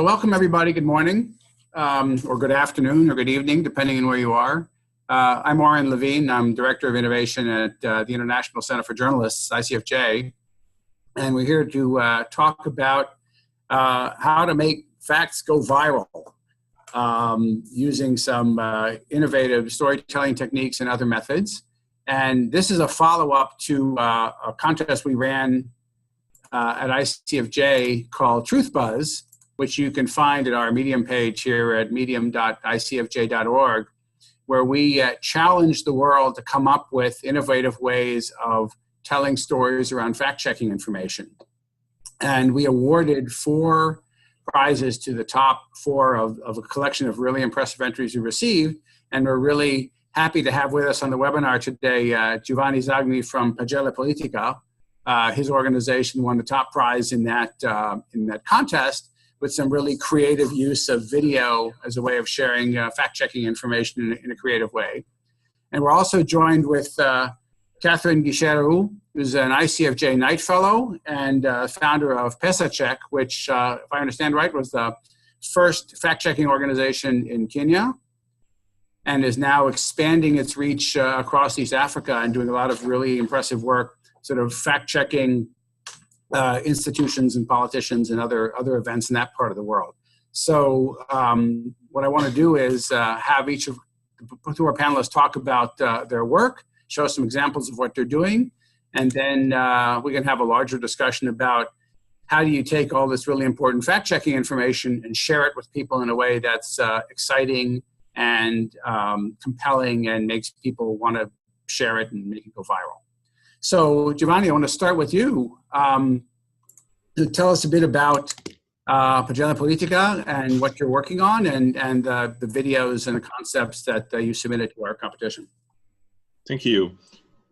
welcome everybody. Good morning, or good afternoon, or good evening, depending on where you are. I'm Oren Levine. I'm Director of Innovation at the International Center for Journalists, ICFJ. And we're here to talk about how to make facts go viral using some innovative storytelling techniques and other methods. And this is a follow-up to a contest we ran at ICFJ called TruthBuzz, which you can find at our Medium page here at medium.icfj.org, where we challenged the world to come up with innovative ways of telling stories around fact-checking information. And we awarded 4 prizes to the top 4 of a collection of really impressive entries we received. And we're really happy to have with us on the webinar today Giovanni Zagni from Pagella Politica. His organization won the top prize in that contest, with some really creative use of video as a way of sharing fact-checking information in a creative way. And we're also joined with Catherine Guicheru, who's an ICFJ Knight Fellow and founder of PesaCheck, which, if I understand right, was the first fact-checking organization in Kenya, and is now expanding its reach across East Africa and doing a lot of really impressive work, sort of fact-checking institutions and politicians and other events in that part of the world. So what I want to do is have each of the 2 panelists talk about their work, show some examples of what they're doing, and then we can have a larger discussion about how do you take all this really important fact-checking information and share it with people in a way that's exciting and compelling and makes people want to share it and make it go viral. So, Giovanni, I want to start with you to tell us a bit about Pagella Politica and what you're working on, and the videos and the concepts that you submitted to our competition. Thank you.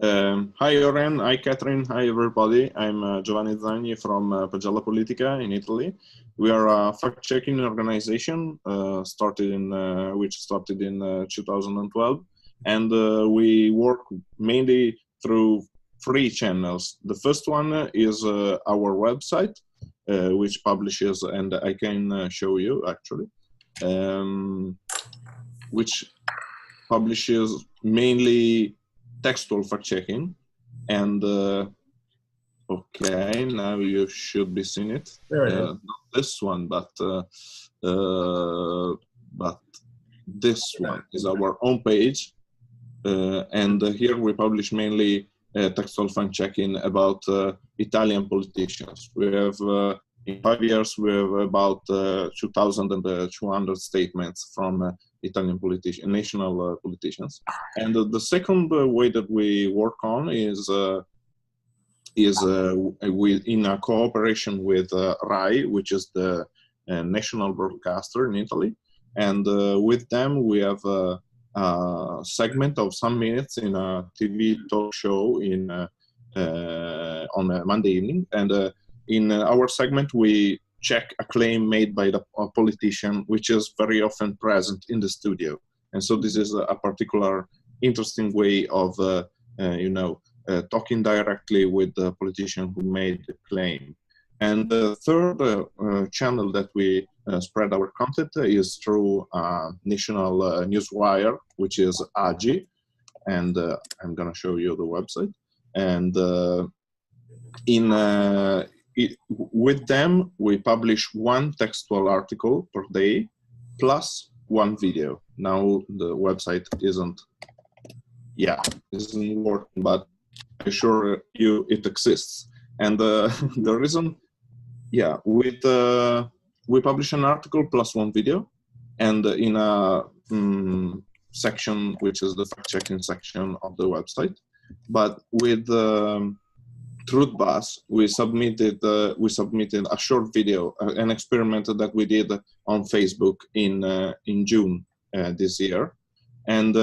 Hi, Oren. Hi, Catherine. Hi, everybody. I'm Giovanni Zagni from Pagella Politica in Italy. We are a fact-checking organization which started in 2012, and we work mainly through 3 channels. The first one is our website, which publishes, and I can show you actually, which publishes mainly textual fact-checking. And okay, now you should be seeing it. There it is. Not this one, but this one is our own page, and here we publish mainly textual fact-checking about Italian politicians. We have, in 5 years, we have about 2,200 statements from Italian politicians, national politicians. And the second way that we work on is in a cooperation with RAI, which is the national broadcaster in Italy. And with them, we have a segment of some minutes in a TV talk show on a Monday evening. And in our segment, we check a claim made by a politician, which is very often present in the studio. And so this is a particular interesting way of, talking directly with the politician who made the claim. And the third channel that we spread our content is through national newswire, which is AGI, and I'm going to show you the website. And with them, we publish 1 textual article per day, plus 1 video. Now the website isn't working, but I assure you it exists. And the reason, we publish an article plus 1 video, and in a section which is the fact-checking section of the website. But with TruthBuzz, we submitted a short video, an experiment that we did on Facebook in June this year. And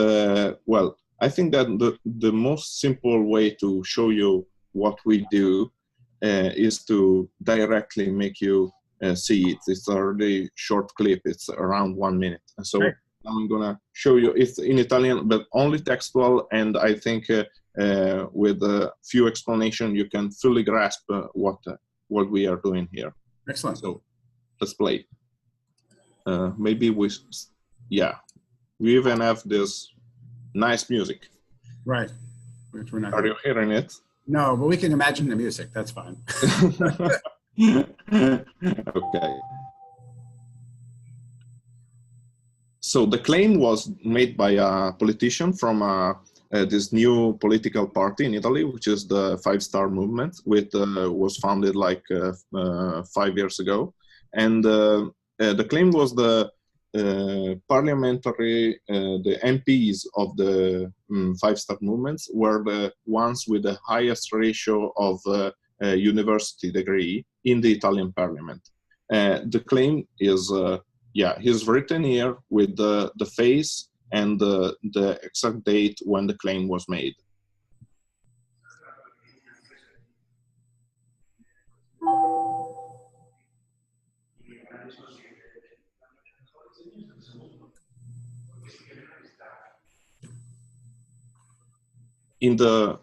well, I think that the most simple way to show you what we do is to directly make you see it. It's a really short clip. It's around 1 minute. And so I'm gonna show you. It's in Italian, but only textual. And I think with a few explanation, you can fully grasp what we are doing here. Excellent. So let's play. maybe yeah, we even have this nice music. Right. Which we're not. Are you hearing it? No, but we can imagine the music. That's fine. Okay. So the claim was made by a politician from this new political party in Italy, which is the 5-Star Movement, which was founded like 5 years ago. And the claim was the parliamentary, the MPs of the 5-Star Movements were the ones with the highest ratio of university degree in the Italian parliament. The claim is, yeah, he's written here with the face and the exact date when the claim was made. In the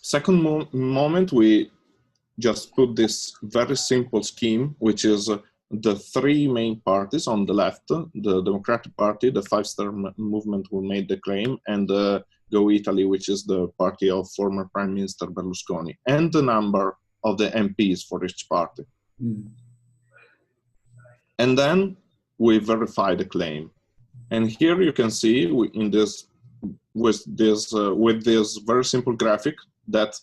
second moment, we just put this very simple scheme, which is the 3 main parties on the left, the Democratic Party, the 5-Star Movement who made the claim, and Go Italy, which is the party of former Prime Minister Berlusconi, and the number of the MPs for each party. Mm. And then we verify the claim. And here you can see in this, with this very simple graphic that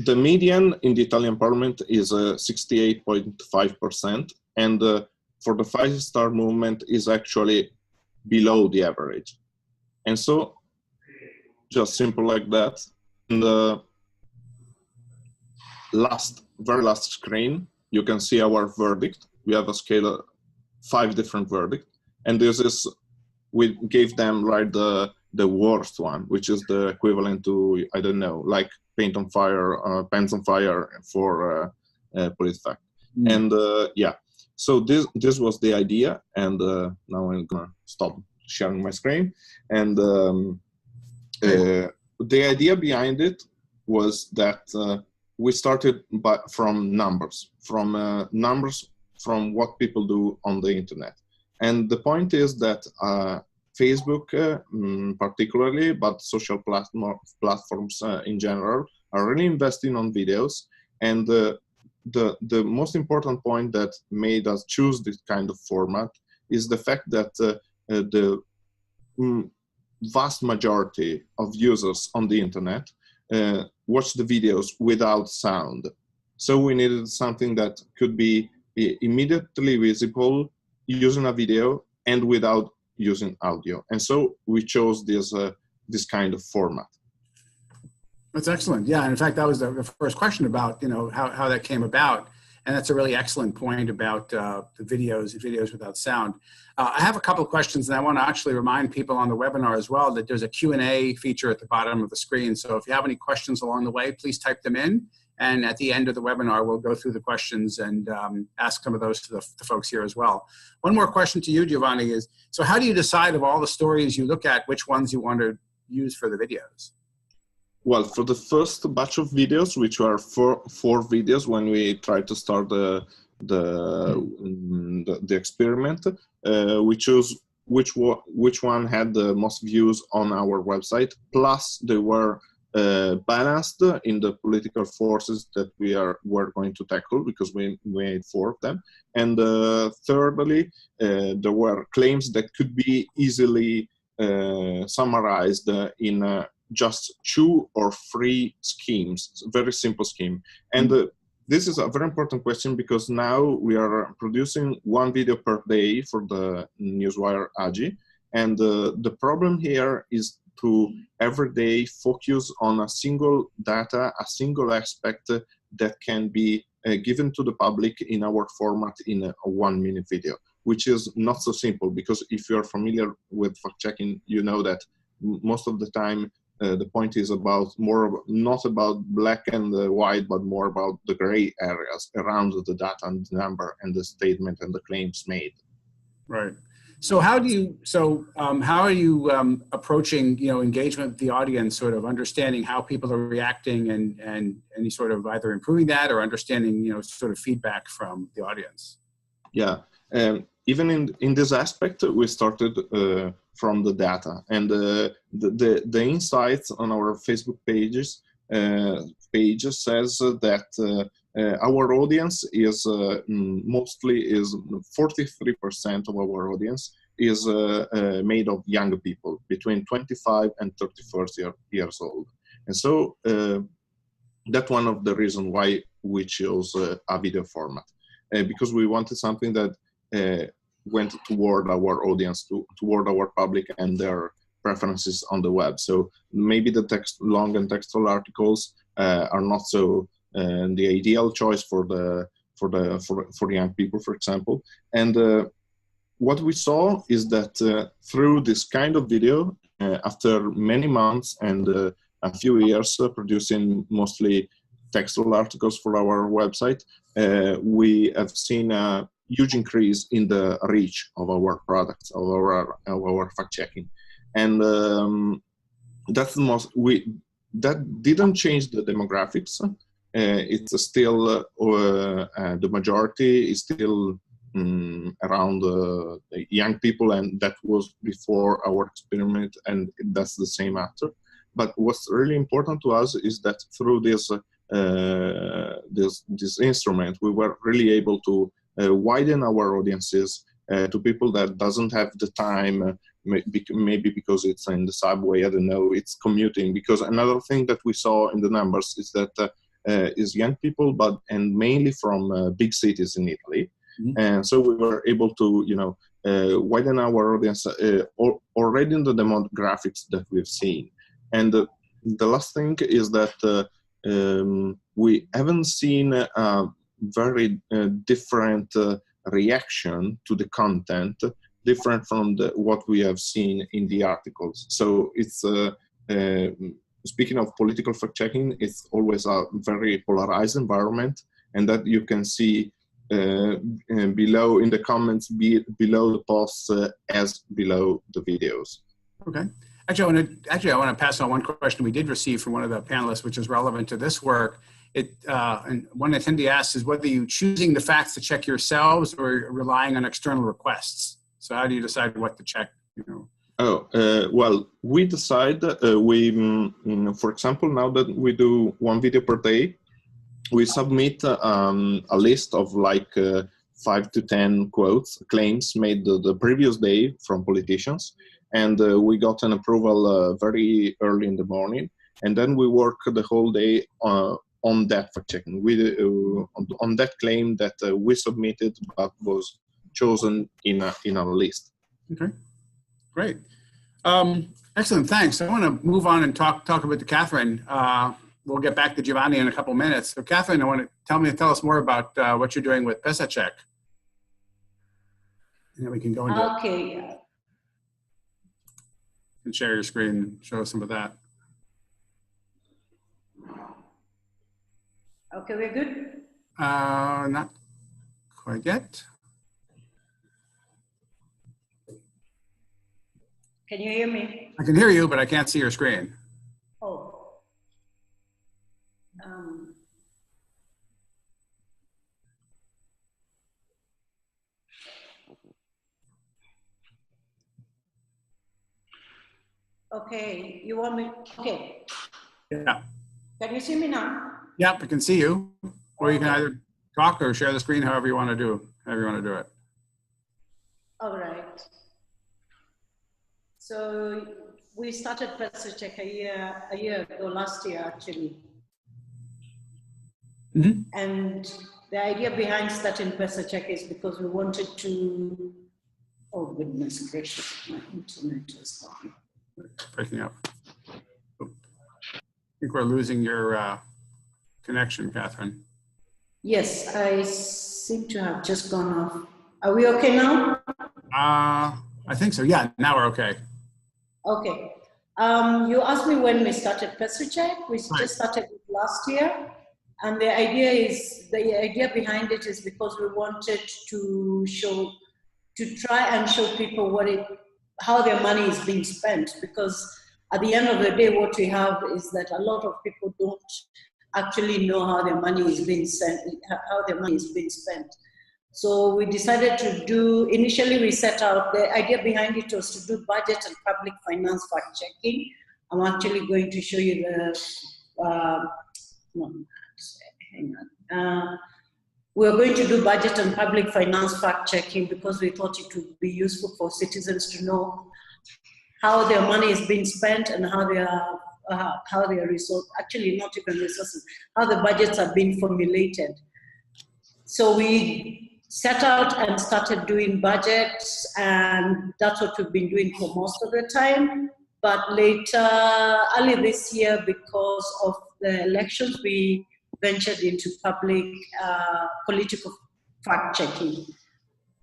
the median in the Italian parliament is 68.5%, and for the 5-Star Movement is actually below the average. And so, just simple like that. In the very last screen, you can see our verdict. We have a scale of 5 different verdicts, and this is, we gave them like the worst one, which is the equivalent to, I don't know, like paint on fire, pants on fire for PolitiFact. Mm. And yeah, so this was the idea, and now I'm gonna stop sharing my screen. And the idea behind it was that we started from numbers from what people do on the internet. And the point is that Facebook particularly, but social platforms in general, are really investing on videos. And the most important point that made us choose this kind of format is the fact that the vast majority of users on the internet watch the videos without sound. So we needed something that could be immediately visible using a video and without using audio. And so we chose this kind of format. That's excellent. Yeah, and in fact, that was the first question about, you know, how that came about. And that's a really excellent point about the videos without sound. I have a couple of questions, and I want to actually remind people on the webinar as well that there's a Q&A feature at the bottom of the screen. So if you have any questions along the way, please type them in. And at the end of the webinar, we'll go through the questions and ask some of those to the folks here as well. One more question to you, Giovanni, is, so how do you decide of all the stories you look at, which ones you want to use for the videos? Well, for the first batch of videos, which were four videos when we tried to start the experiment, we chose which one had the most views on our website, plus they were balanced in the political forces that were going to tackle, because we made 4 of them. And thirdly, there were claims that could be easily summarized in just 2 or 3 schemes, very simple scheme. And this is a very important question, because now we are producing 1 video per day for the Newswire AGI. And the problem here is to every day focus on a single data, a single aspect that can be given to the public in our format in a 1-minute video, which is not so simple, because if you are familiar with fact-checking, you know that most of the time the point is about not about black and white, but more about the gray areas around the data and the number and the statement and the claims made. Right. So how do you, how are you approaching, you know, engagement with the audience, sort of understanding how people are reacting and sort of either improving that or understanding, you know, sort of feedback from the audience? Yeah. Even in this aspect, we started from the data, and the insights on our Facebook pages says that our audience is mostly 43% of our audience is made of young people between 25 and 34 years old, and so that's one of the reasons why we chose a video format, because we wanted something that went toward our audience, toward our public and their preferences on the web. So maybe the long and textual articles are not so the ideal choice for young people, for example. And what we saw is that through this kind of video, after many months and a few years producing mostly textual articles for our website, we have seen a huge increase in the reach of our products, of our fact-checking. And that's the most, that didn't change the demographics. It's still, the majority is still around young people, and that was before our experiment, and that's the same after. But what's really important to us is that through this instrument, we were really able to widen our audiences to people that doesn't have the time, maybe because it's in the subway, I don't know, it's commuting. Because another thing that we saw in the numbers is that is young people, and mainly from big cities in Italy. Mm-hmm. And so we were able to, widen our audience already in the demographics that we've seen. And the last thing is that we haven't seen a very different reaction to the content, different from what we have seen in the articles. So it's speaking of political fact-checking, it's always a very polarized environment, and that you can see below in the comments, below the posts as below the videos. Okay. Actually, I want to pass on one question we did receive from one of the panelists, which is relevant to this work. And one attendee asked is whether you're choosing the facts to check yourselves or relying on external requests. So how do you decide what to check? Well, we decide, for example, now that we do one video per day, we submit a list of like 5 to 10 claims made the previous day from politicians. And we got an approval very early in the morning. And then we work the whole day on that fact-checking, on that claim that we submitted but was chosen in a list. Okay, great. Excellent, thanks. I want to move on and talk about to Catherine. We'll get back to Giovanni in a couple minutes. So Catherine, I want to tell us more about what you're doing with PesaCheck. And then we can go into Okay. And share your screen and show us some of that. Okay, we're good? Not quite yet. Can you hear me? I can hear you, but I can't see your screen. Oh. Okay, you want me? Okay. Yeah. Can you see me now? Yep, I can see you. Or you can either talk or share the screen, however you want to do it. All right. So we started PesaCheck a year ago, last year actually. Mm-hmm. And the idea behind starting PesaCheck is because we wanted to, oh goodness gracious, my internet is gone. Breaking up. I think we're losing your connection, Catherine. Yes, I seem to have just gone off. Are we okay now? I think so. Yeah, now we're okay. Okay. You asked me when we started PesaCheck. We just started it last year. And the idea behind it is because we wanted to try and show people how their money is being spent. Because at the end of the day, what we have is that a lot of people don't actually know how their money is being spent. So we decided to do, initially we set out, the idea behind it was to do budget and public finance fact checking. I'm actually going to show you the, no, hang on. We're going to do budget and public finance fact checking because we thought it would be useful for citizens to know how their money is being spent and how their resources, actually not even resources, how the budgets are being formulated. So we set out and started doing budgets, and that's what we've been doing for most of the time. But later, early this year, because of the elections, we ventured into public political fact-checking.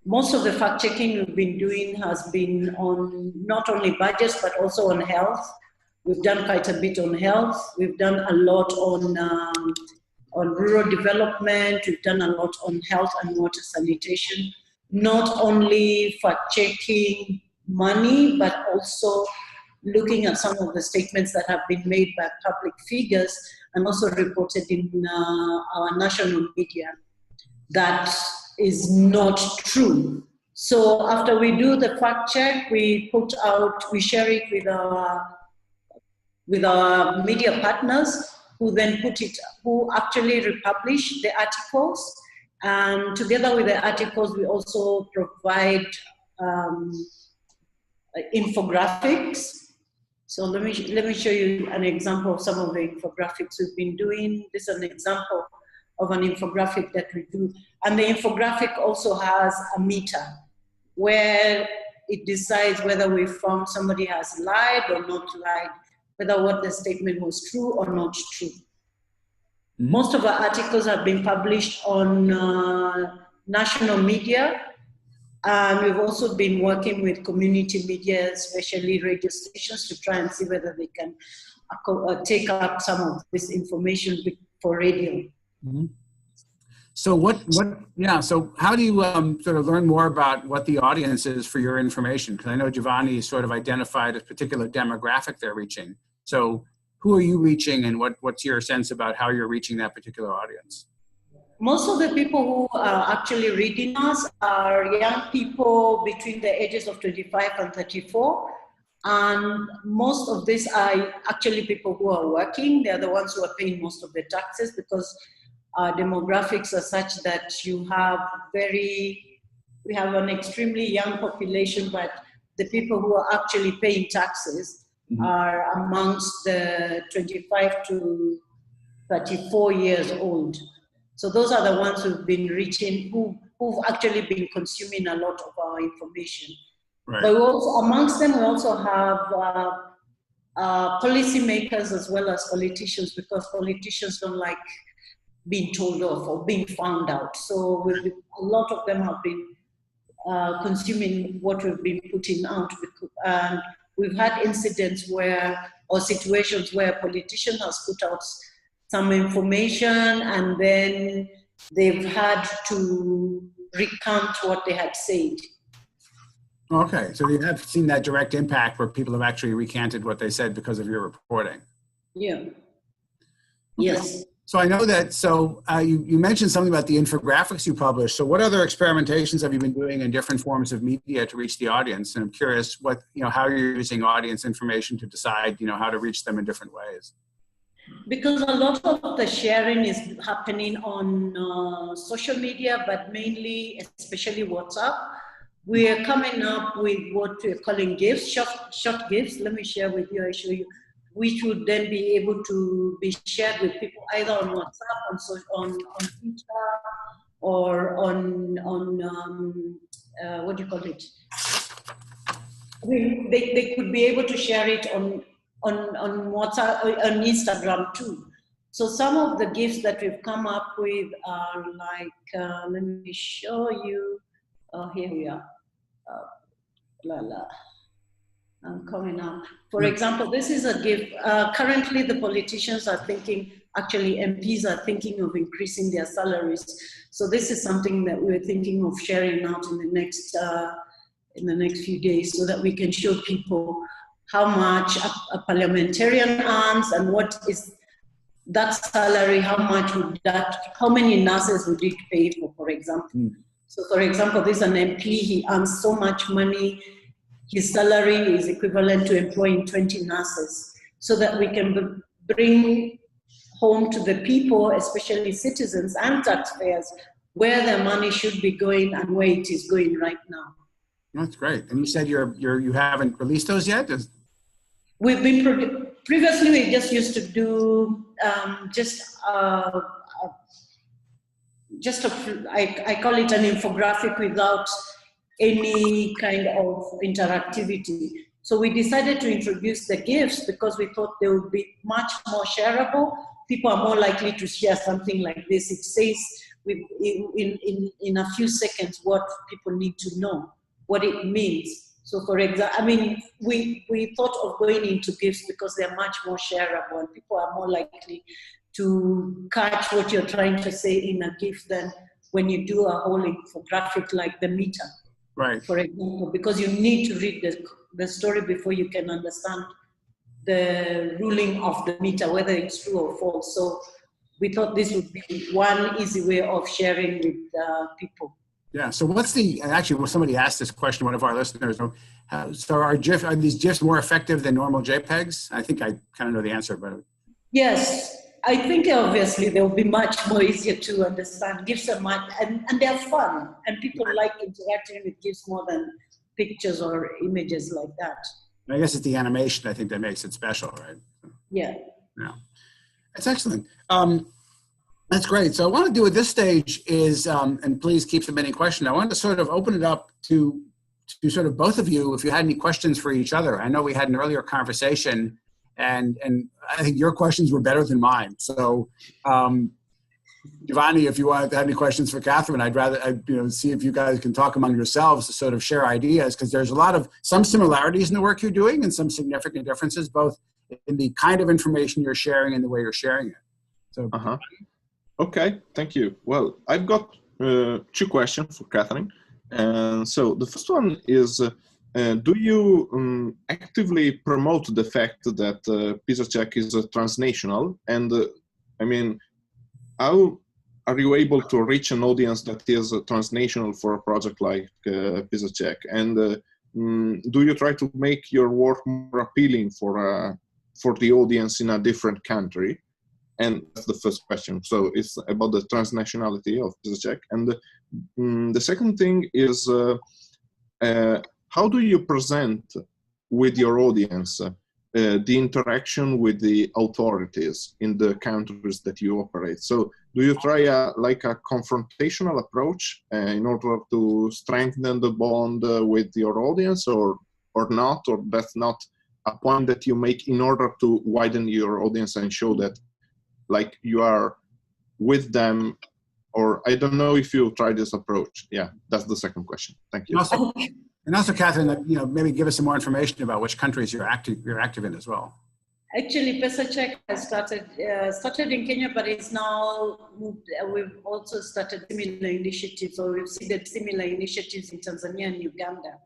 Most of the fact-checking we've been doing has been on not only budgets, but also on health. We've done quite a bit on health. We've done a lot on rural development. We've done a lot on health and water sanitation. Not only fact-checking money, but also looking at some of the statements that have been made by public figures and also reported in our national media that is not true. So after we do the fact check, we share it with our media partners, who then who actually republish the articles. And together with the articles, we also provide infographics. So let me show you an example of some of the infographics we've been doing. This is an example of an infographic that we do. And the infographic also has a meter where it decides whether we found somebody has lied or not lied, whether what the statement was true or not true. Mm-hmm. Most of our articles have been published on national media. And we've also been working with community media, especially radio stations, to try and see whether they can take up some of this information for radio. Mm-hmm. So so how do you sort of learn more about what the audience is for your information? Because I know Giovanni sort of identified a particular demographic they're reaching. So who are you reaching, and what's your sense about how you're reaching that particular audience? Most of the people who are actually reading us are young people between the ages of 25 and 34. And most of these are actually people who are working. They're the ones who are paying most of the taxes, because our demographics are such that we have an extremely young population, but the people who are actually paying taxes mm-hmm. are amongst the 25 to 34 years old. So those are the ones who've been reaching, who've actually been consuming a lot of our information. Right. But amongst them, we also have policymakers as well as politicians, because politicians don't like being told off or being found out. So a lot of them have been consuming what we've been putting out. And we've had incidents or situations where a politician has put out some information and then they've had to recount what they had said. Okay, so you have seen that direct impact where people have actually recanted what they said because of your reporting. Yeah. Okay. Yes. So I know that, you mentioned something about the infographics you publish. So what other experimentations have you been doing in different forms of media to reach the audience? And I'm curious how you're using audience information to decide, how to reach them in different ways. Because a lot of the sharing is happening on social media, but mainly, especially WhatsApp. We are coming up with what we're calling GIFs, short GIFs. Let me share with you, I'll show you, which would then be able to be shared with people either on WhatsApp, on Twitter, or on what do you call it? I mean, they could be able to share it on WhatsApp, on Instagram too. So some of the GIFs that we've come up with are like, let me show you. Oh, here we are. I'm coming up. For example, this is a GIF. Currently, the politicians are thinking, actually MPs are thinking of increasing their salaries. So this is something that we're thinking of sharing out in the next few days, so that we can show people how much a parliamentarian earns and what is that salary, how many nurses would it pay for example. So for example, this is an MP, he earns so much money, his salary is equivalent to employing 20 nurses, so that we can bring home to the people, especially citizens and taxpayers, where their money should be going and where it is going right now. That's great. And you said you haven't released those yet? We've been previously we just used to do I call it an infographic without any kind of interactivity. So we decided to introduce the GIFs because we thought they would be much more shareable. People are more likely to share something like this. It says in a few seconds what people need to know, what it means. So for example, I mean, we thought of going into GIFs because they're much more shareable and people are more likely to catch what you're trying to say in a GIF than when you do a whole infographic like the meter. Right. For example, because you need to read the story before you can understand the ruling of the meter, whether it's true or false. So we thought this would be one easy way of sharing with people. Yeah. So actually, somebody asked this question, one of our listeners. So are these GIFs more effective than normal JPEGs? I think I kind of know the answer, but. Yes. I think obviously they'll be much more easier to understand. GIFs are much, and they're fun, and people like interacting with GIFs more than pictures or images like that. I guess it's the animation, I think, that makes it special, right? Yeah. Yeah. That's excellent. That's great. So I want to do at this stage is, and please keep submitting questions. I want to sort of open it up to sort of both of you, if you had any questions for each other. I know we had an earlier conversation and I think your questions were better than mine. So, Giovanni, if you have any questions for Catherine, I'd rather see if you guys can talk among yourselves to sort of share ideas, because there's some similarities in the work you're doing and some significant differences, both in the kind of information you're sharing and the way you're sharing it. So, Okay, thank you. Well, I've got 2 questions for Catherine. And so the first one is, do you actively promote the fact that PISA Check is transnational? And I mean, how are you able to reach an audience that is transnational for a project like PISA Check? And do you try to make your work more appealing for the audience in a different country? And that's the first question. So it's about the transnationality of PISA Check. And the second thing is, how do you present with your audience the interaction with the authorities in the countries that you operate? So do you try a confrontational approach in order to strengthen the bond with your audience, or not? Or that's not a point that you make in order to widen your audience and show that you are with them? Or I don't know if you try this approach. Yeah, that's the second question. Thank you. And also, Catherine, maybe give us some more information about which countries you're active in as well. Actually, PISA Check has started in Kenya, but it's now moved. We've also started similar initiatives, or we've seeded similar initiatives in Tanzania and Uganda.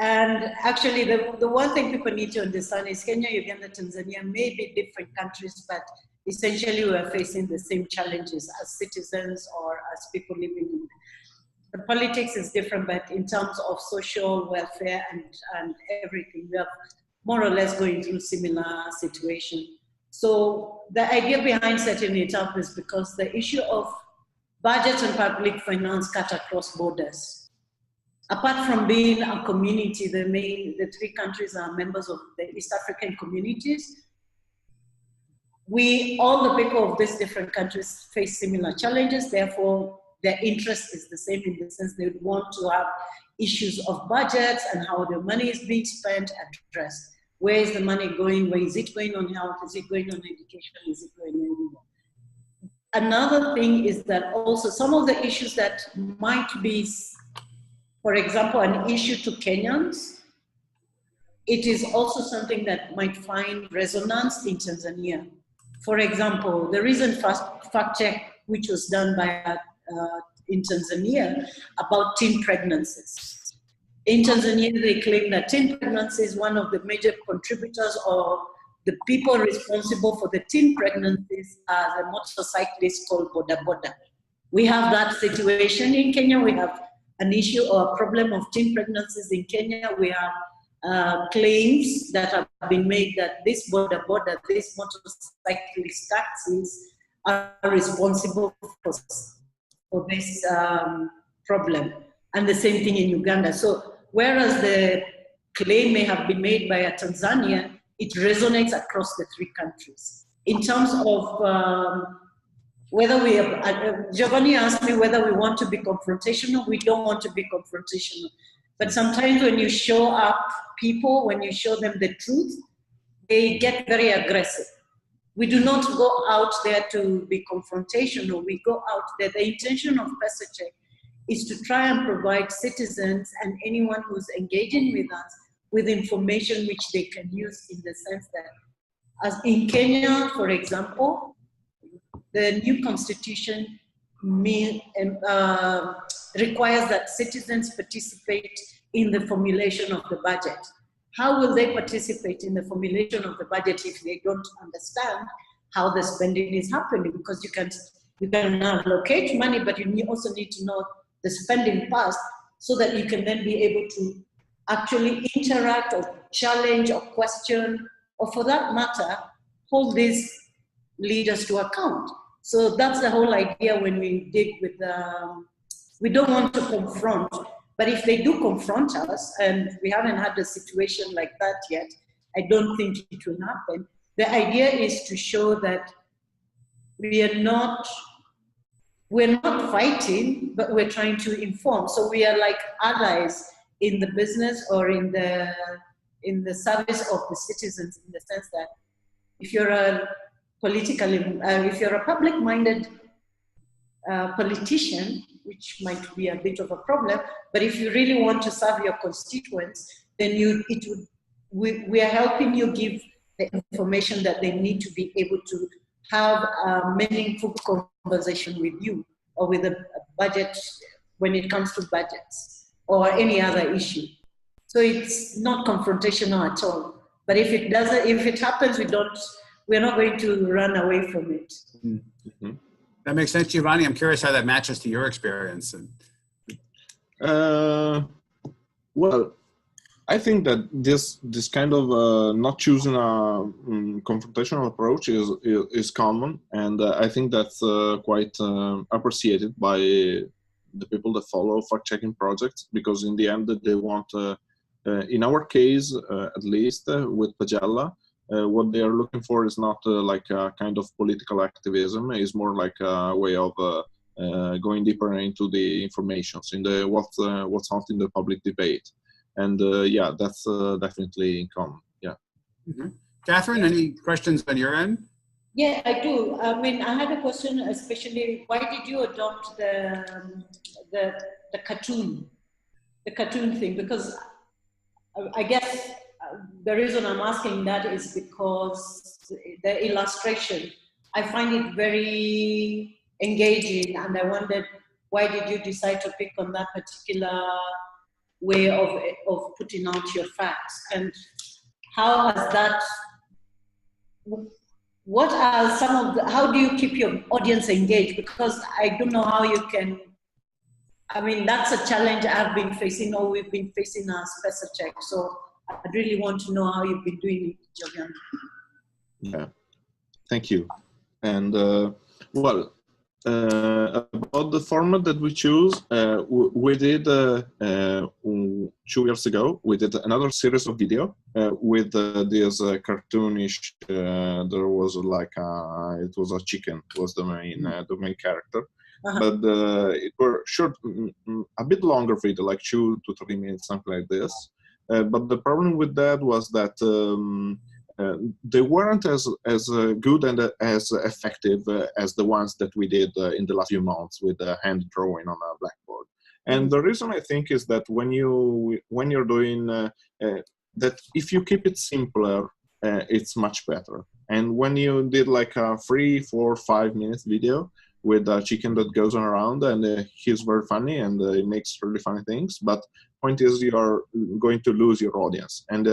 And actually, the one thing people need to understand is Kenya, Uganda, Tanzania may be different countries, but essentially we are facing the same challenges as citizens or as people living in. The politics is different, but in terms of social welfare and everything, we are more or less going through similar situation. So the idea behind setting it up is because the issue of budget and public finance cut across borders. Apart from being a community, the 3 countries are members of the East African communities. All the people of these different countries face similar challenges, therefore their interest is the same in the sense they want to have issues of budgets and how the money is being spent addressed. Where is the money going? Where is it going on health? Is it going on education? Is it going anywhere? Another thing is that also some of the issues that might be, for example, an issue to Kenyans, it is also something that might find resonance in Tanzania. For example, the recent fact check, which was done by in Tanzania about teen pregnancies. In Tanzania, they claim that teen pregnancy is one of the major contributors, or the people responsible for the teen pregnancies are the motorcyclists called boda boda. We have that situation in Kenya. We have an issue or a problem of teen pregnancies in Kenya. We have claims that have been made that this border, these motorcyclist taxis are responsible for this problem. And the same thing in Uganda. So whereas the claim may have been made by a Tanzanian, it resonates across the three countries. In terms of whether we have, Giovanni asked me whether we want to be confrontational. We don't want to be confrontational. But sometimes when you show up people, when you show them the truth, they get very aggressive. We do not go out there to be confrontational. We go out there. The intention of PesaCheck is to try and provide citizens and anyone who's engaging with us with information which they can use, in the sense that, as in Kenya, for example, the new constitution requires that citizens participate in the formulation of the budget. How will they participate in the formulation of the budget if they don't understand how the spending is happening? Because you can allocate money, but you also need to know the spending part, so that you can then be able to actually interact or challenge or question, or for that matter, hold these leaders to account. So that's the whole idea when we dig with we don't want to confront, but if they do confront us, and we haven't had a situation like that yet, I don't think it will happen. The idea is to show that we're not fighting, but we're trying to inform. So we are like allies in the business or in the service of the citizens, in the sense that if you're a public-minded politician, which might be a bit of a problem, but if you really want to serve your constituents, then we are helping you give the information that they need to be able to have a meaningful conversation with you, or with a budget when it comes to budgets or any other issue. So it's not confrontational at all. But if it happens, we're not going to run away from it. Mm-hmm. That makes sense, Giovanni. I'm curious how that matches to your experience. Well, I think that this kind of not choosing a confrontational approach is common, and I think that's quite appreciated by the people that follow fact-checking projects, because in the end they want, in our case at least with Pagella, what they are looking for is not like a kind of political activism. It's more like a way of going deeper into the informations, in the what's out in the public debate. And yeah, that's definitely in common. Yeah. Mm-hmm. Catherine, any questions on your end? Yeah, I do. I mean, I had a question, especially, why did you adopt the cartoon thing? Because I guess the reason I'm asking that is because the illustration, I find it very engaging, and I wondered, why did you decide to pick on that particular way of putting out your facts? And how has that, what are some of the, how do you keep your audience engaged? Because I don't know how you can, I mean, that's a challenge I've been facing, or we've been facing as PesaCheck. So I really want to know how you've been doing it, Giovanni. Yeah, thank you. And well, about the format that we choose, we did 2 years ago, we did another series of video with this cartoonish, there was like it was a chicken was the main character. But it were short, a bit longer video, like 2 to 3 minutes, something like this. But the problem with that was that they weren't as good and as effective as the ones that we did in the last few months with hand drawing on a blackboard. And the reason I think is that when you're doing that, if you keep it simpler, it's much better. And when you did like a 3, 4, 5 minute video with a chicken that goes around, and he's very funny and he makes really funny things, but point is you are going to lose your audience. And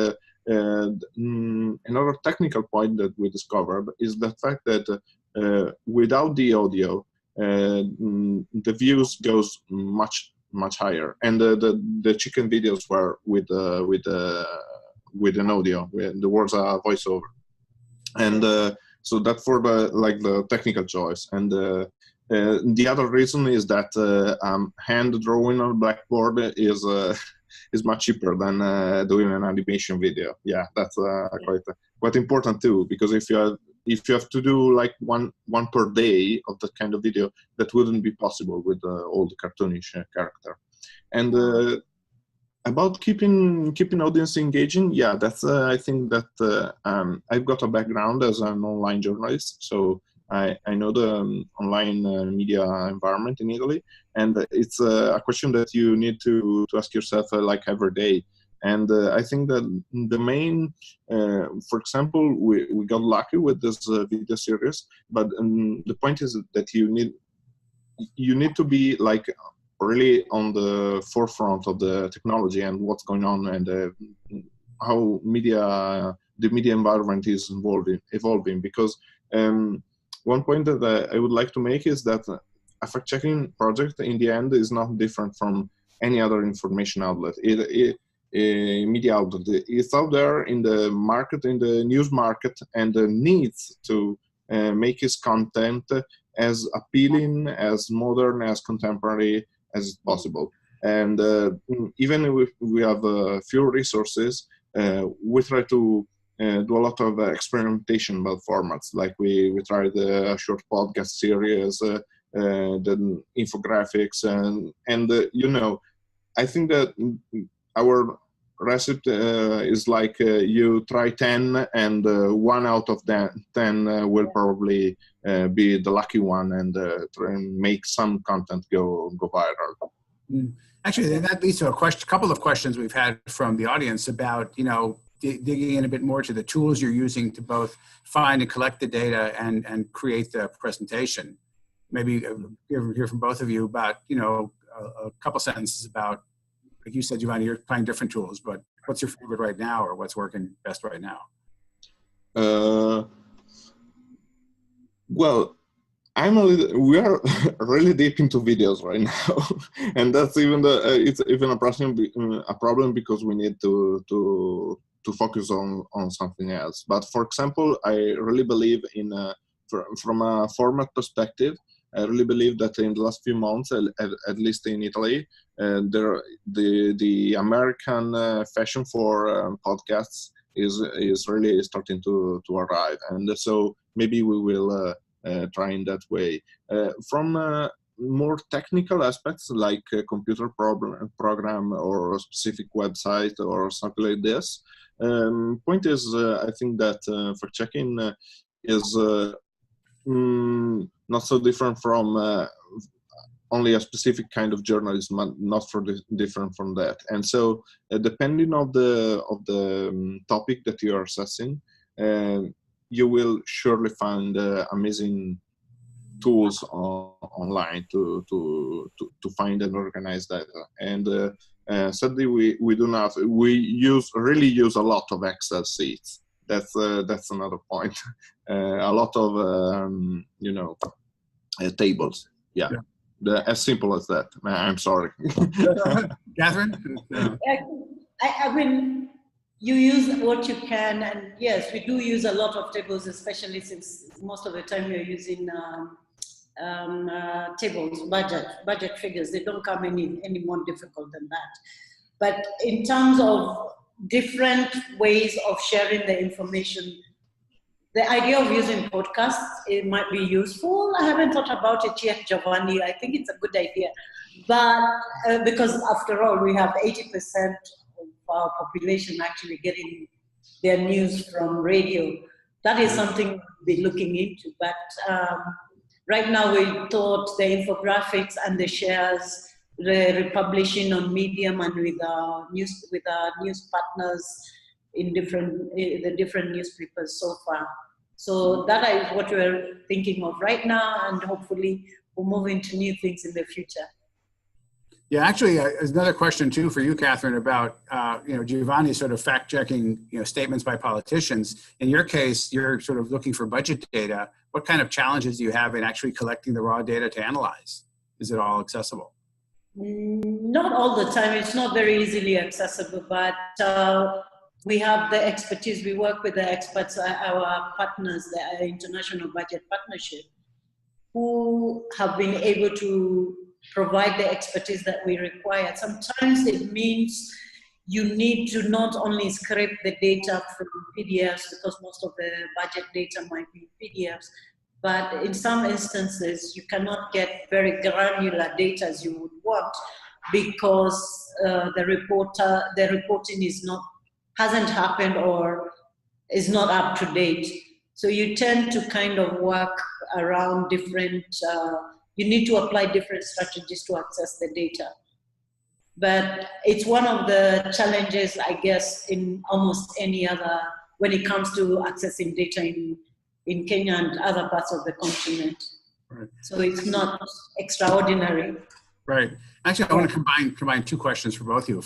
another technical point that we discovered is the fact that without the audio, the views goes much higher. And the chicken videos were with an audio, the words are voiceover, and so that for the technical choice. And the other reason is that hand drawing on blackboard is much cheaper than doing an animation video. Yeah, that's quite important too, because if you have to do like one per day of that kind of video, that wouldn't be possible with all the cartoonish character. And about keeping audience engaging, yeah, that's I think that I've got a background as an online journalist, so I know the online media environment in Italy, and it's a question that you need to ask yourself like every day. And I think that the main, for example, we got lucky with this video series, but the point is that you need to be like really on the forefront of the technology and what's going on, and how the media environment is evolving. Because one point that I would like to make is that a fact-checking project in the end is not different from any other information outlet. Media outlet. It's out there in the market, in the news market, and needs to make its content as appealing, as modern, as contemporary as possible. And even if we have few resources, we try to do a lot of experimentation about formats. Like we tried a short podcast series, the infographics, and you know, I think that our recipe is like you try 10, and 1 out of 10 will probably be the lucky one, and try and make some content go viral. Actually, that leads to a couple of questions we've had from the audience about, you know, digging in a bit more to the tools you're using to both find and collect the data and create the presentation. Maybe hear from both of you about, you know, a couple sentences about, like you said, Giovanni, you're trying different tools, but what's your favorite right now, or what's working best right now? Well, we are really deep into videos right now, and that's even it's even a problem because we need to focus on something else. But for example, I really believe in from a format perspective, I really believe that in the last few months, at least in Italy, the American fashion for podcasts is really starting to arrive, and so maybe we will try in that way. From more technical aspects like a computer program or a specific website or something like this. Point is, I think that for checking is not so different from only a specific kind of journalism, not different from that. And so, depending on the topic that you are assessing, you will surely find amazing tools online to find and organize data. And sadly, we do not. We really use a lot of Excel sheets. That's another point. A lot of you know, tables. Yeah. As simple as that. I'm sorry. Catherine? I mean, you use what you can, and yes, we do use a lot of tables, especially since most of the time you're using tables, budget figures. They don't come any more difficult than that. But in terms of different ways of sharing the information, the idea of using podcasts, it might be useful. I haven't thought about it yet, Giovanni. I think it's a good idea. But because after all, we have 80% of our population actually getting their news from radio. That is something we'll be looking into. But right now we thought the infographics and the shares, the republishing on Medium and with our news partners in the different newspapers so far. So that is what we're thinking of right now, and hopefully we'll move into new things in the future. Yeah, actually, there's another question too for you, Catherine, about you know, Giovanni sort of fact-checking, you know, statements by politicians. In your case, you're sort of looking for budget data. what kind of challenges do you have in actually collecting the raw data to analyze? Is it all accessible? Not all the time. It's not very easily accessible, but we have the expertise. We work with the experts, our partners, the International Budget Partnership, who have been able to provide the expertise that we require. Sometimes it means you need to not only scrape the data from PDFs, because most of the budget data might be PDFs, but in some instances you cannot get very granular data as you would want, because the reporting hasn't happened or is not up to date. So you tend to kind of work around different, you need to apply different strategies to access the data. But it's one of the challenges, I guess, in almost any other, when it comes to accessing data in Kenya and other parts of the continent. Right. So it's not extraordinary. Right. Actually, I want to combine two questions for both of you,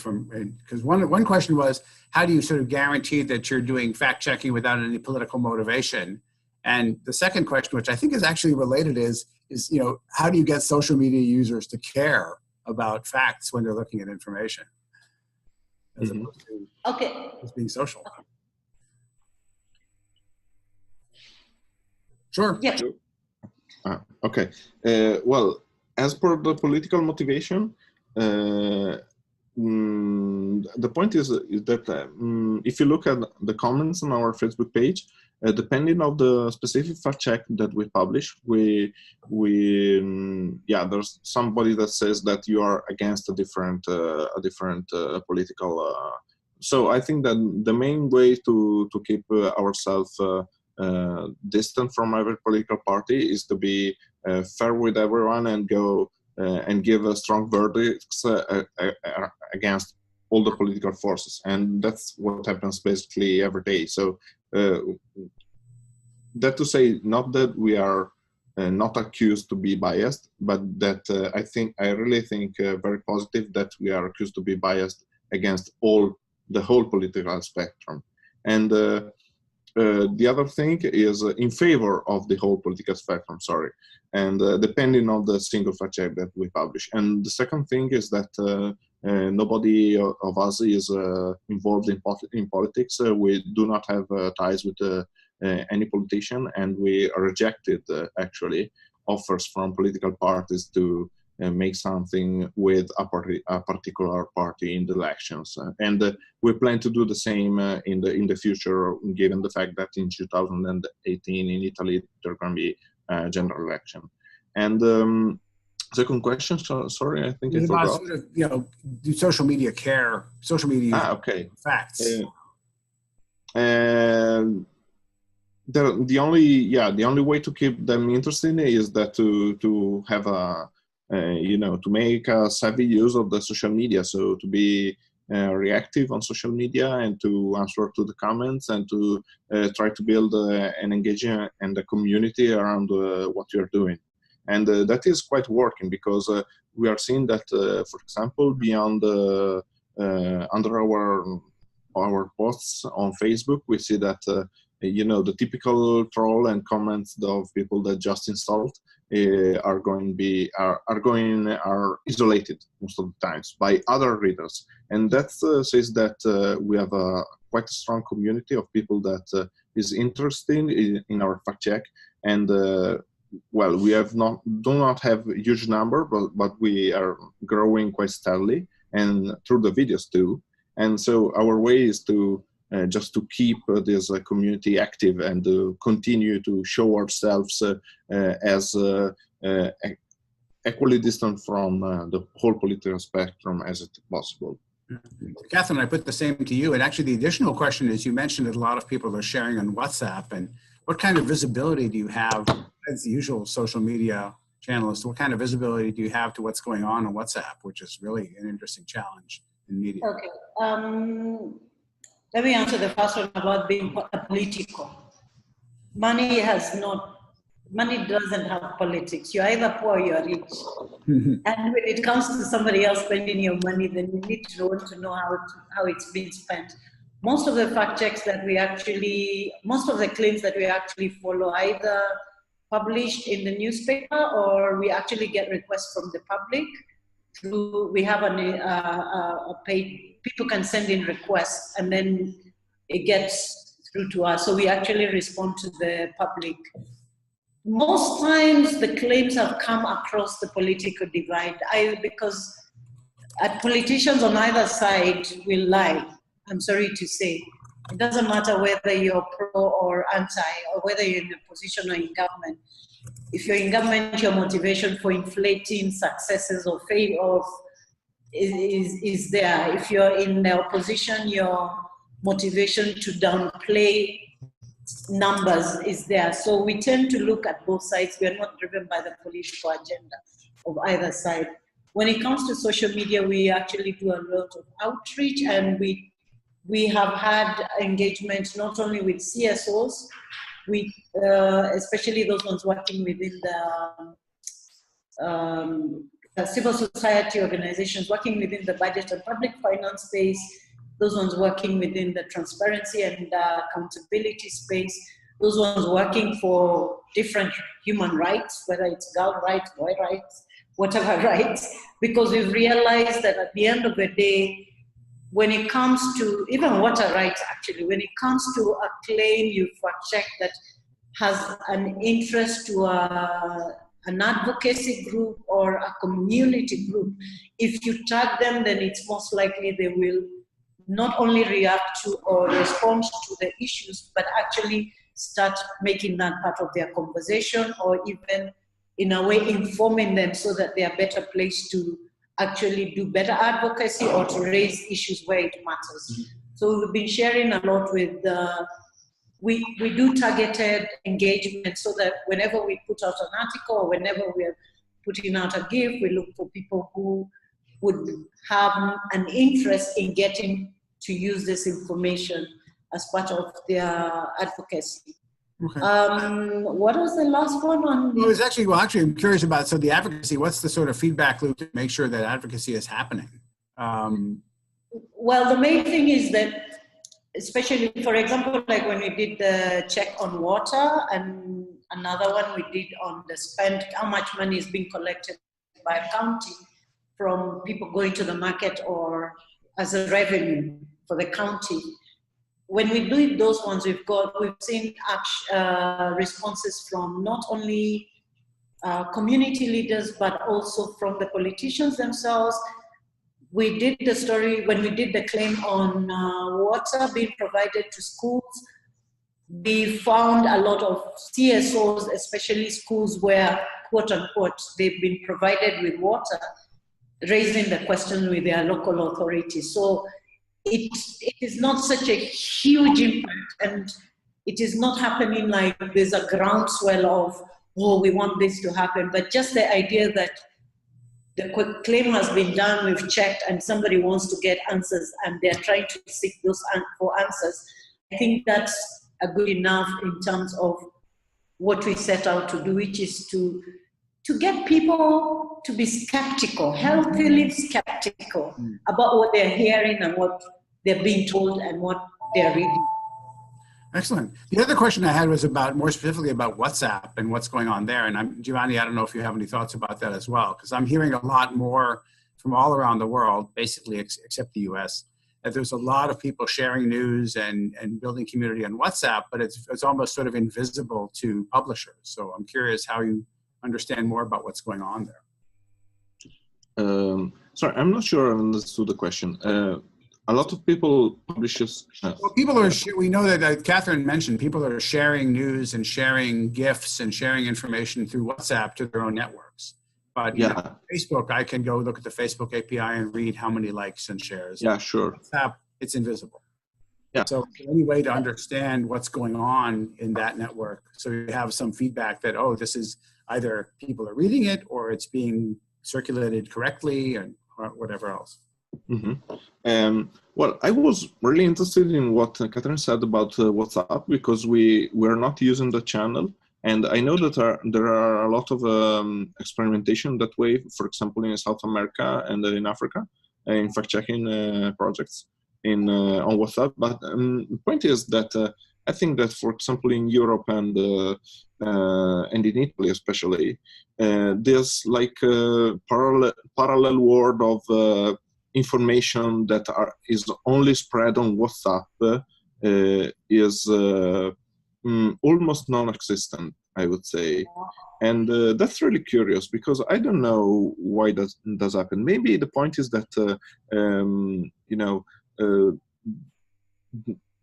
because one question was, how do you sort of guarantee that you're doing fact checking without any political motivation? And the second question, which I think is actually related, is how do you get social media users to care about facts when they're looking at information, as opposed to just being social? Sure. Yeah. Okay. Well, as per the political motivation, the point is that if you look at the comments on our Facebook page, depending on the specific fact check that we publish, there's somebody that says that you are against a different political. So I think that the main way to keep ourselves distant from every political party is to be fair with everyone and go and give a strong verdicts against all the political forces, and that's what happens basically every day. So that to say, not that we are not accused to be biased, but that I really think very positive that we are accused to be biased against the whole political spectrum. And the other thing is in favor of the whole political spectrum, and depending on the single fact check that we publish. And the second thing is that nobody of us is involved in politics. We do not have ties with any politician, and we rejected actually offers from political parties to make something with a particular party in the elections, and we plan to do the same in the future, given the fact that in 2018 in Italy there can be a general election. And second question, sorry, I think I forgot. Sort of, do social media care? Social media okay. Facts. The only way to keep them interested is that to have a to make a savvy use of the social media, so to be reactive on social media and to answer to the comments and to try to build an engagement and a community around what you're doing. And that is quite working, because we are seeing that, for example, beyond under our posts on Facebook, we see that the typical troll and comments of people that just installed are isolated most of the times by other readers, and that says that we have quite a strong community of people that is interested in our fact check. And well, we do not have a huge number, but we are growing quite steadily, and through the videos too. And so our way is to just to keep this community active and continue to show ourselves as equally distant from the whole political spectrum as it possible. Catherine, I put the same to you. And actually the additional question is, you mentioned that a lot of people are sharing on WhatsApp, and what kind of visibility do you have as the usual social media channelist? What kind of visibility do you have to what's going on WhatsApp, which is really an interesting challenge in media? Okay. Let me answer the first one about being political. Money doesn't have politics. You're either poor or you're rich. And when it comes to somebody else spending your money, then you need to want to know how it's being spent. Most of the fact checks that most of the claims that we actually follow either published in the newspaper, or we actually get requests from the public. We have a paid, people can send in requests, and then it gets through to us. So we actually respond to the public. Most times the claims have come across the political divide, because politicians on either side will lie, I'm sorry to say. It doesn't matter whether you're pro or anti, or whether you're in a position or in government. If you're in government, your motivation for inflating successes or failures is there. If you're in the opposition, your motivation to downplay numbers is there. So we tend to look at both sides. We are not driven by the political agenda of either side. When it comes to social media, we actually do a lot of outreach, and we have had engagement not only with CSOs, especially those ones working within the civil society organizations, working within the budget and public finance space, those ones working within the transparency and accountability space, those ones working for different human rights, whether it's girl rights, boy rights, whatever rights, because we've realized that at the end of the day, when it comes to even water rights, actually, when it comes to a claim you fact check that has an interest to an advocacy group or a community group, if you tag them, then it's most likely they will not only react to or respond to the issues, but actually start making that part of their conversation, or even in a way informing them so that they are better placed to actually do better advocacy or to raise issues where it matters. So we've been sharing a lot with, we do targeted engagement, so that whenever we put out an article or whenever we're putting out a gift, we look for people who would have an interest in getting to use this information as part of their advocacy. Okay. What was the last one on? Well, actually, I'm curious about, so the advocacy, what's the sort of feedback loop to make sure that advocacy is happening? Well, the main thing is that, especially, for example, like when we did the check on water, and another one we did on the spend, how much money is being collected by a county from people going to the market or as a revenue for the county. When we do those ones, we've seen responses from not only community leaders, but also from the politicians themselves. We did the story, when we did the claim on water being provided to schools, we found a lot of CSOs, especially schools where, quote unquote, they've been provided with water, raising the question with their local authorities. So it is not such a huge impact, and it is not happening like there's a groundswell of, oh, we want this to happen, but just the idea that the claim has been done, we've checked, and somebody wants to get answers, and they're trying to seek those for answers. I think that's a good enough in terms of what we set out to do, which is to get people to be skeptical, healthily skeptical about what they're hearing and what they're being told and what they're reading. Excellent. The other question I had was about, more specifically about WhatsApp and what's going on there. And Giovanni, I don't know if you have any thoughts about that as well, because I'm hearing a lot more from all around the world, basically except the US, that there's a lot of people sharing news and building community on WhatsApp, but it's almost sort of invisible to publishers. So I'm curious how you understand more about what's going on there. Sorry, I'm not sure I understood the question. A lot of people, publishers... Well, people are, we know that Catherine mentioned, people are sharing news and sharing GIFs and sharing information through WhatsApp to their own networks. But yeah, you know, Facebook, I can go look at the Facebook API and read how many likes and shares. Yeah, sure. WhatsApp, it's invisible. Yeah. So any way to understand what's going on in that network, so you have some feedback that, oh, this is either people are reading it or it's being circulated correctly or whatever else. Mm-hmm. Well, I was really interested in what Catherine said about WhatsApp, because we're not using the channel, and I know that there are a lot of experimentation that way, for example, in South America and in Africa, in fact-checking projects on WhatsApp. But the point is that I think that, for example, in Europe and in Italy especially, there's like a parallel world of information that is only spread on WhatsApp is almost non-existent, I would say. And that's really curious, because I don't know why that does happen. Maybe the point is that, you know,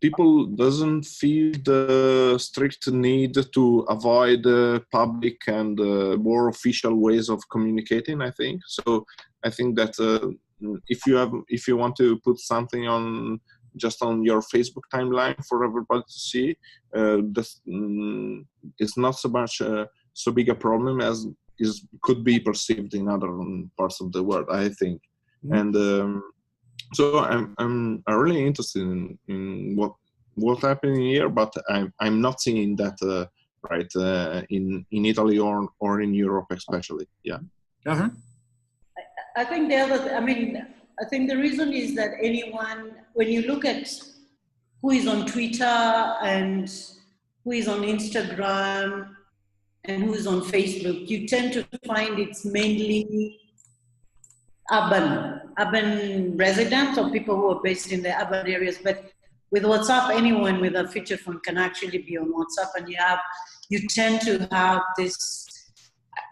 people doesn't feel the strict need to avoid public and more official ways of communicating, I think. So I think that if you want to put something on just on your Facebook timeline for everybody to see, this is not so much so big a problem as could be perceived in other parts of the world, I think. And so I'm really interested in what's happening here, but I'm not seeing that in Italy or in Europe especially. Yeah. I think I think the reason is that when you look at who is on Twitter and who is on Instagram and who is on Facebook, you tend to find it's mainly urban residents or people who are based in the urban areas. But with WhatsApp, anyone with a feature phone can actually be on WhatsApp, and you tend to have this,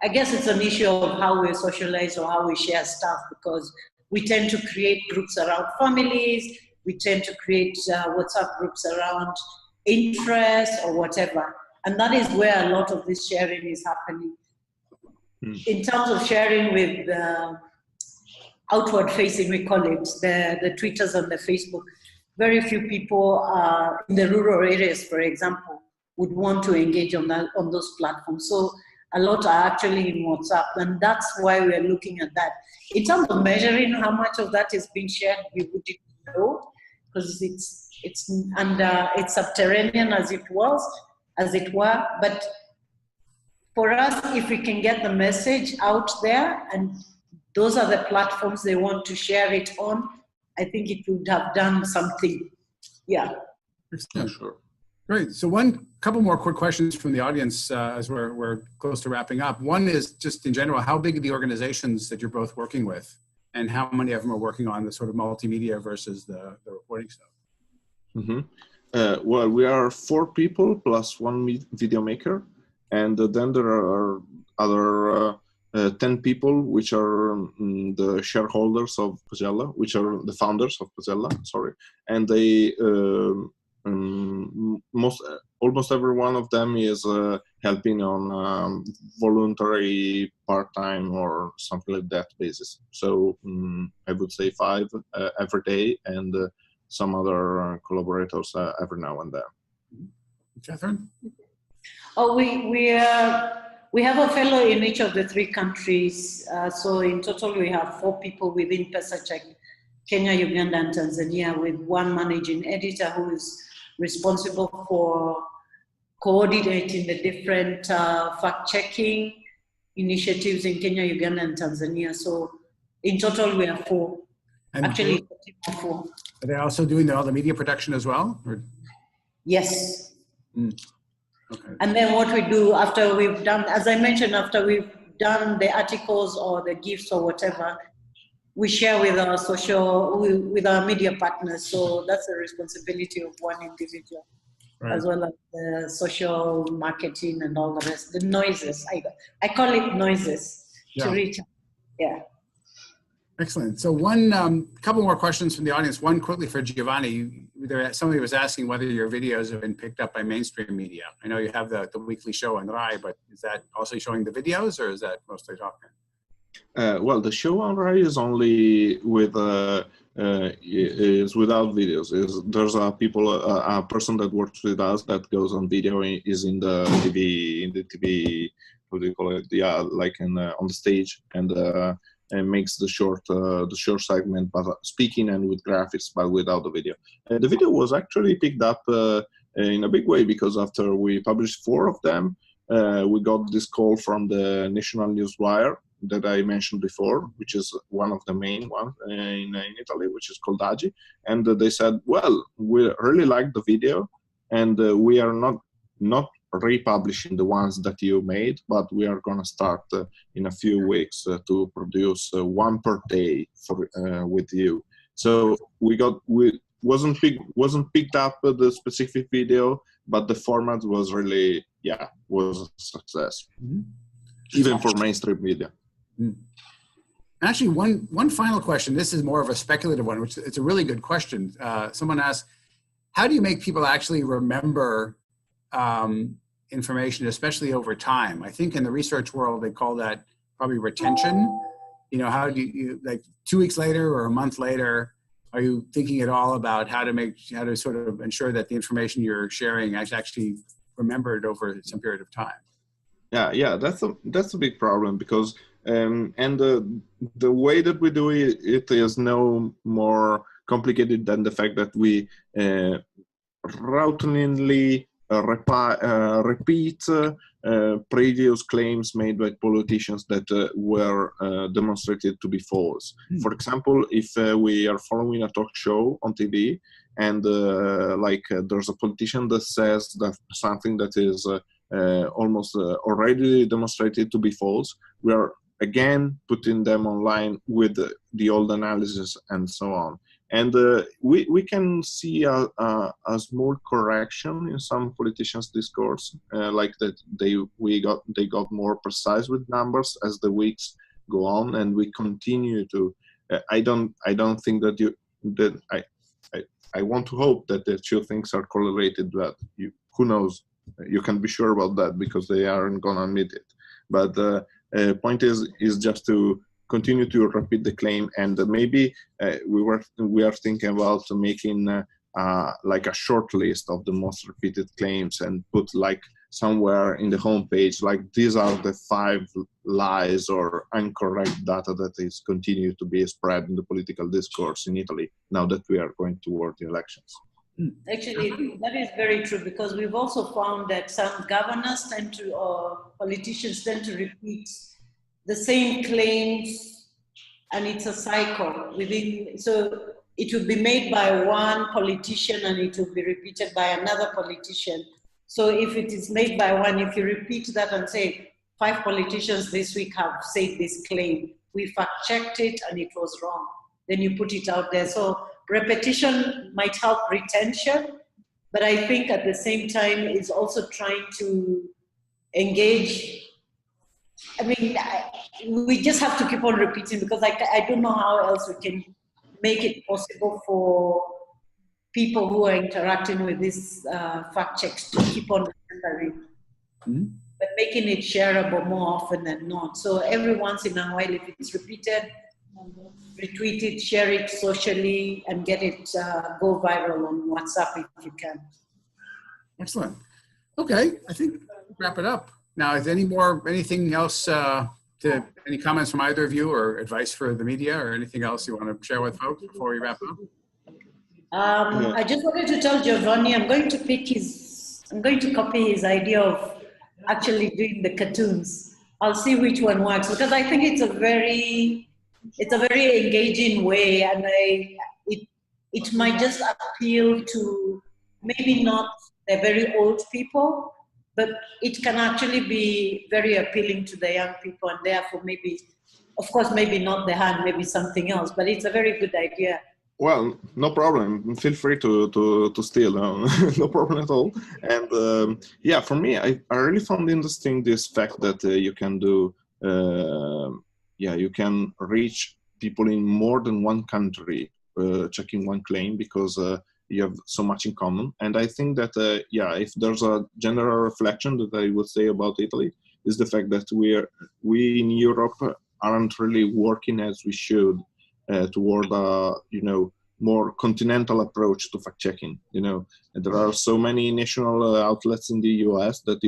I guess it's an issue of how we socialize or how we share stuff, because we tend to create groups around families, we tend to create WhatsApp groups around interests or whatever. And that is where a lot of this sharing is happening. In terms of sharing with outward facing, we call it, the Twitters and the Facebook, very few people in the rural areas, for example, would want to engage on those platforms. So a lot are actually in WhatsApp, and that's why we're looking at that. In terms of measuring how much of that is being shared, we wouldn't know, because it's subterranean as it were. But for us, if we can get the message out there, and those are the platforms they want to share it on, I think it would have done something. Yeah. Yeah, sure. Great. So couple more quick questions from the audience as we're close to wrapping up. One is just in general, how big are the organizations that you're both working with, and how many of them are working on the sort of multimedia versus the reporting stuff? Well, we are 4 people plus 1 video maker, and then there are other 10 people, which are the shareholders of Pagella, which are the founders of Pagella, sorry, and they almost every one of them is helping on voluntary part-time or something like that basis. So I would say 5 every day, and some other collaborators every now and then. Catherine? Oh, we have a fellow in each of the 3 countries. So in total, we have 4 people within PesaCheck, Kenya, Uganda, and Tanzania, with 1 managing editor who is responsible for coordinating the different fact-checking initiatives in Kenya, Uganda, and Tanzania. So in total, we are 4. And actually, 4. Are they also doing all the media production as well? Or? Yes. Okay. And then what we do after we've done, as I mentioned, after we've done the articles or the GIFs or whatever, we share with our media partners. So that's the responsibility of one individual, right, as well as the social marketing and all the rest, the noises. I call it noises to reach. Yeah. Excellent. So couple more questions from the audience. One quickly for Giovanni. Somebody was asking whether your videos have been picked up by mainstream media. I know you have the weekly show on Rai, but is that also showing the videos, or is that mostly talking? Well, the show on Rai is only with is without videos. There's a person that works with us that goes on video, is in the TV, what do you call it? Yeah, like on the stage, and makes the short segment, but speaking and with graphics, but without the video. The video was actually picked up in a big way, because after we published 4 of them, we got this call from the National Newswire that I mentioned before, which is one of the main ones in Italy, which is called Agi. And they said, well, we really liked the video. and we are not republishing the ones that you made, but we are going to start in a few weeks to produce one per day for with you. So we wasn't picked up the specific video, but the format was really was a success, even for mainstream media. Actually, one final question. This is more of a speculative one, which it's a really good question. Someone asked, how do you make people actually remember information, especially over time? I think in the research world, they call that probably retention. You know, how do you, like 2 weeks later or a month later, are you thinking at all about how to sort of ensure that the information you're sharing is actually remembered over some period of time? Yeah, that's a big problem, because and the way that we do it is no more complicated than the fact that we routinely repeat previous claims made by politicians that were demonstrated to be false. For example, if we are following a talk show on TV and there's a politician that says that something that is almost already demonstrated to be false, we are again putting them online with the old analysis and so on. And we can see a small correction in some politicians' discourse, like that they got more precise with numbers as the weeks go on, and we continue to. I don't think that I want to hope that the two things are correlated, but who knows? You can be sure about that because they aren't gonna admit it. But the point is just to continue to repeat the claim, and maybe we are thinking about making like a short list of the most repeated claims and put like somewhere in the homepage, like these are the 5 lies or incorrect data that is continue to be spread in the political discourse in Italy now that we are going toward the elections. Actually, that is very true, because we've also found that some governors tend to, or politicians tend to repeat the same claims, and it's a cycle within. So it will be made by one politician and it will be repeated by another politician. So if it is made by one, if you repeat that and say 5 politicians this week have said this claim, we fact checked it and it was wrong, then you put it out there. So repetition might help retention, but I think at the same time it's also trying to engage. I mean, we just have to keep on repeating, because I don't know how else we can make it possible for people who are interacting with these fact checks to keep on remembering, but making it shareable more often than not. So every once in a while, if it's repeated, retweet it, share it socially, and get it go viral on WhatsApp if you can. Excellent. Okay, I think we'll wrap it up. Now, is anything else, any comments from either of you, or advice for the media, or anything else you want to share with folks before we wrap up? I just wanted to tell Giovanni, I'm going to copy his idea of actually doing the cartoons. I'll see which one works, because I think it's a very engaging way, and it might just appeal to maybe not the very old people, but it can actually be very appealing to the young people, and therefore maybe, of course, maybe not the hand, maybe something else, but it's a very good idea. Well, no problem. Feel free to steal. No problem at all. And yeah, for me, I really found interesting this fact that you can do, you can reach people in more than one country checking one claim, because you have so much in common. And I think that, if there's a general reflection that I would say about Italy, is the fact that we in Europe aren't really working as we should toward a more continental approach to fact checking. There are so many national outlets in the US that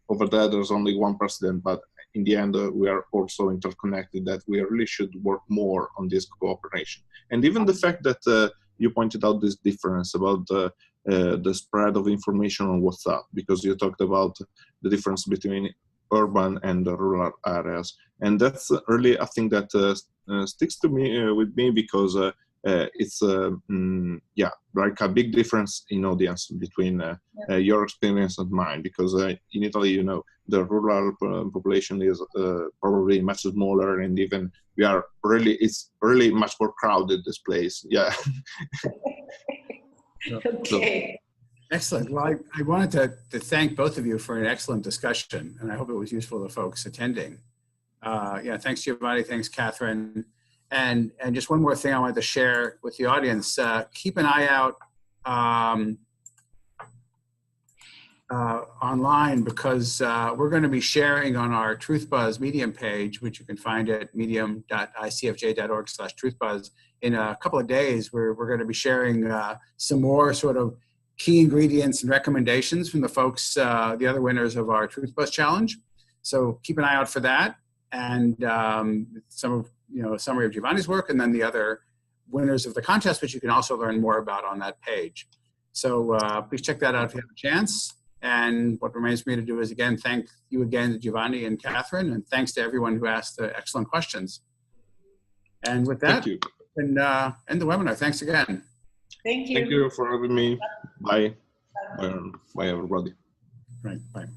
over there there's only one president, but in the end we are also interconnected, that we really should work more on this cooperation. And even the fact that you pointed out this difference about the spread of information on WhatsApp, because you talked about the difference between urban and rural areas, and that's really a thing that sticks to me with me, because it's yeah, like a big difference in audience between your experience and mine, because in Italy, you know, the rural population is probably much smaller, and even we are really, it's really much more crowded, this place. Yeah. Okay. Excellent. Well, I wanted to thank both of you for an excellent discussion, and I hope it was useful to folks attending. Yeah, thanks Giovanni, thanks Catherine. And just one more thing I wanted to share with the audience. Keep an eye out online, because we're going to be sharing on our TruthBuzz Medium page, which you can find at medium.icfj.org/TruthBuzz. In a couple of days, we're going to be sharing some more sort of key ingredients and recommendations from the folks, the other winners of our TruthBuzz challenge. So keep an eye out for that, and some of, you know, a summary of Giovanni's work, and then the other winners of the contest, which you can also learn more about on that page. So please check that out if you have a chance. And what remains for me to do is, again, thank you again, Giovanni and Catherine, and thanks to everyone who asked the excellent questions. And with that, we can end the webinar. Thanks again. Thank you. Thank you for having me. Bye. Bye, everybody. Right. Bye.